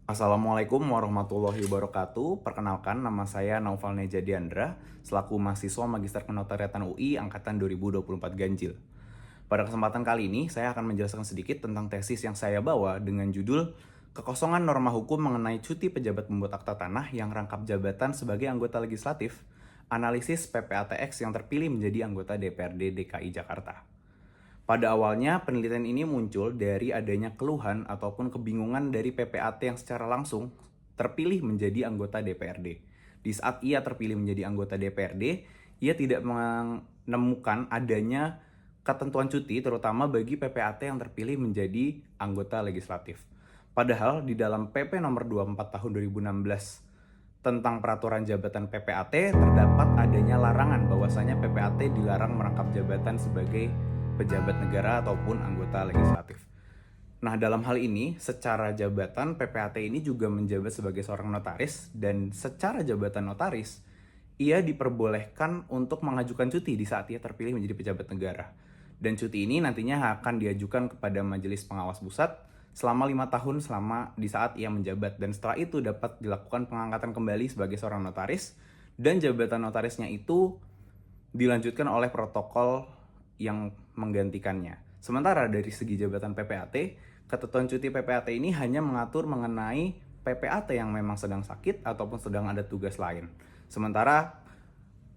Assalamualaikum warahmatullahi wabarakatuh. Perkenalkan, nama saya Naufal Neja Diandra, selaku mahasiswa Magister Kenotariatan UI Angkatan 2024 Ganjil. Pada kesempatan kali ini, saya akan menjelaskan sedikit tentang tesis yang saya bawa dengan judul Kekosongan Norma Hukum Mengenai Cuti Pejabat Pembuat Akta Tanah yang Rangkap Jabatan sebagai Anggota Legislatif, Analisis PPATX yang terpilih menjadi anggota DPRD DKI Jakarta. Pada awalnya, penelitian ini muncul dari adanya keluhan ataupun kebingungan dari PPAT yang secara langsung terpilih menjadi anggota DPRD. Di saat ia terpilih menjadi anggota DPRD, ia tidak menemukan adanya ketentuan cuti terutama bagi PPAT yang terpilih menjadi anggota legislatif. Padahal di dalam PP nomor 24 tahun 2016 tentang peraturan jabatan PPAT terdapat adanya larangan bahwasanya PPAT dilarang merangkap jabatan sebagai pejabat negara ataupun anggota legislatif. Nah, dalam hal ini, secara jabatan PPAT ini juga menjabat sebagai seorang notaris dan secara jabatan notaris, ia diperbolehkan untuk mengajukan cuti di saat ia terpilih menjadi pejabat negara. Dan cuti ini nantinya akan diajukan kepada Majelis Pengawas Pusat selama 5 tahun di saat ia menjabat. Dan setelah itu dapat dilakukan pengangkatan kembali sebagai seorang notaris dan jabatan notarisnya itu dilanjutkan oleh protokol yang menggantikannya. Sementara dari segi jabatan PPAT, ketentuan cuti PPAT ini hanya mengatur mengenai PPAT yang memang sedang sakit ataupun sedang ada tugas lain. Sementara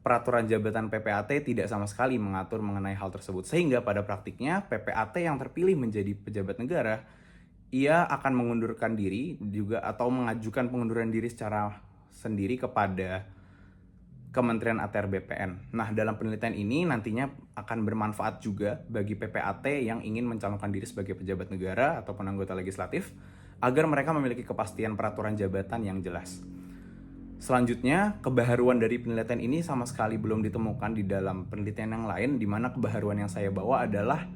peraturan jabatan PPAT tidak sama sekali mengatur mengenai hal tersebut. Sehingga pada praktiknya PPAT yang terpilih menjadi pejabat negara, ia akan mengundurkan diri juga atau mengajukan pengunduran diri secara sendiri kepada Kementerian ATR BPN. Nah, dalam penelitian ini nantinya akan bermanfaat juga bagi PPAT yang ingin mencalonkan diri sebagai pejabat negara ataupun anggota legislatif agar mereka memiliki kepastian peraturan jabatan yang jelas. Selanjutnya, kebaharuan dari penelitian ini sama sekali belum ditemukan di dalam penelitian yang lain, di mana kebaharuan yang saya bawa adalah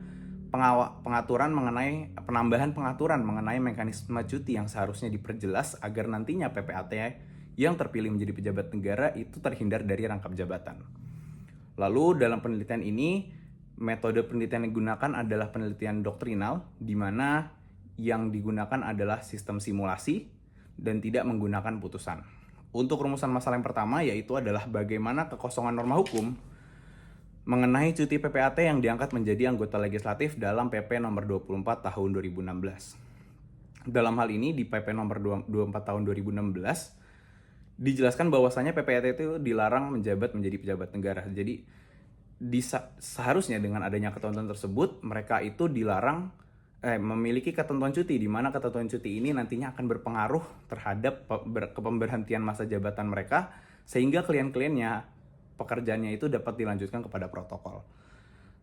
penambahan pengaturan mengenai mekanisme cuti yang seharusnya diperjelas agar nantinya PPAT yang terpilih menjadi pejabat negara itu terhindar dari rangkap jabatan. Lalu dalam penelitian ini, metode penelitian yang digunakan adalah penelitian doktrinal, di mana yang digunakan adalah sistem simulasi dan tidak menggunakan putusan. Untuk rumusan masalah yang pertama yaitu adalah bagaimana kekosongan norma hukum mengenai cuti PPAT yang diangkat menjadi anggota legislatif dalam PP nomor 24 tahun 2016. Dalam hal ini di PP nomor 24 tahun 2016 dijelaskan bahwasanya PPAT itu dilarang menjabat menjadi pejabat negara. Jadi seharusnya dengan adanya ketentuan tersebut mereka itu dilarang memiliki ketentuan cuti, di mana ketentuan cuti ini nantinya akan berpengaruh terhadap pemberhentian masa jabatan mereka sehingga klien-kliennya pekerjaannya itu dapat dilanjutkan kepada protokol.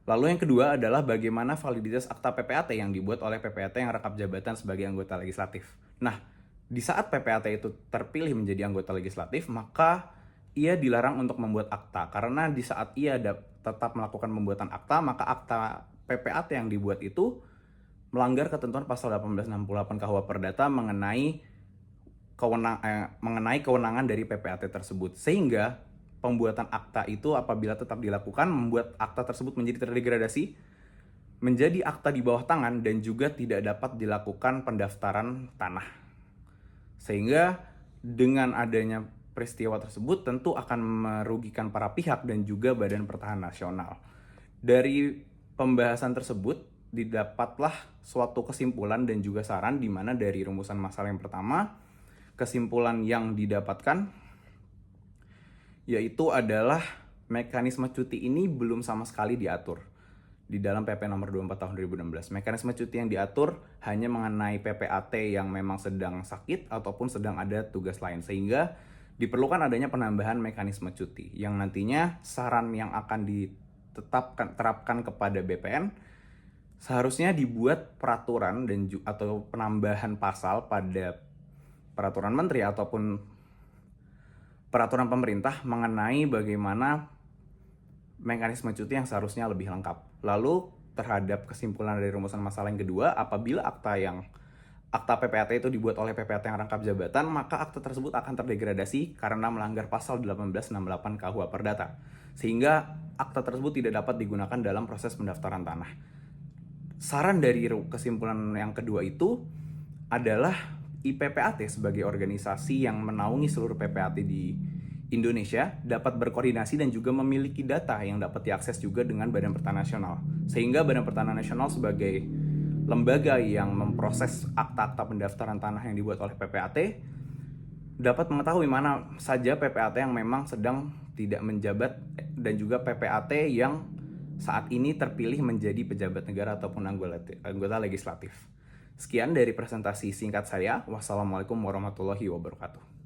Lalu yang kedua adalah bagaimana validitas akta PPAT yang dibuat oleh PPAT yang rangkap jabatan sebagai anggota legislatif. Nah, di saat PPAT itu terpilih menjadi anggota legislatif, maka ia dilarang untuk membuat akta. Karena di saat ia tetap melakukan pembuatan akta, maka akta PPAT yang dibuat itu melanggar ketentuan pasal 1868 KUH Perdata mengenai kewenangan dari PPAT tersebut. Sehingga pembuatan akta itu apabila tetap dilakukan, membuat akta tersebut menjadi terdegradasi, menjadi akta di bawah tangan, dan juga tidak dapat dilakukan pendaftaran tanah. Sehingga dengan adanya peristiwa tersebut tentu akan merugikan para pihak dan juga Badan Pertahanan Nasional. Dari pembahasan tersebut didapatlah suatu kesimpulan dan juga saran di mana dari rumusan masalah yang pertama, kesimpulan yang didapatkan yaitu adalah mekanisme cuti ini belum sama sekali diatur di dalam PP nomor 24 tahun 2016. Mekanisme cuti yang diatur hanya mengenai PPAT yang memang sedang sakit ataupun sedang ada tugas lain, sehingga diperlukan adanya penambahan mekanisme cuti yang nantinya saran yang akan terapkan kepada BPN seharusnya dibuat peraturan atau penambahan pasal pada peraturan menteri ataupun peraturan pemerintah mengenai bagaimana mekanisme cuti yang seharusnya lebih lengkap. Lalu terhadap kesimpulan dari rumusan masalah yang kedua, apabila akta PPAT itu dibuat oleh PPAT yang rangkap jabatan, maka akta tersebut akan terdegradasi karena melanggar pasal 1868 KUH Perdata. Sehingga akta tersebut tidak dapat digunakan dalam proses pendaftaran tanah. Saran dari kesimpulan yang kedua itu adalah IPPAT sebagai organisasi yang menaungi seluruh PPAT di Indonesia dapat berkoordinasi dan juga memiliki data yang dapat diakses juga dengan Badan Pertanahan Nasional. Sehingga Badan Pertanahan Nasional sebagai lembaga yang memproses akta-akta pendaftaran tanah yang dibuat oleh PPAT dapat mengetahui mana saja PPAT yang memang sedang tidak menjabat dan juga PPAT yang saat ini terpilih menjadi pejabat negara ataupun anggota legislatif. Sekian dari presentasi singkat saya. Wassalamualaikum warahmatullahi wabarakatuh.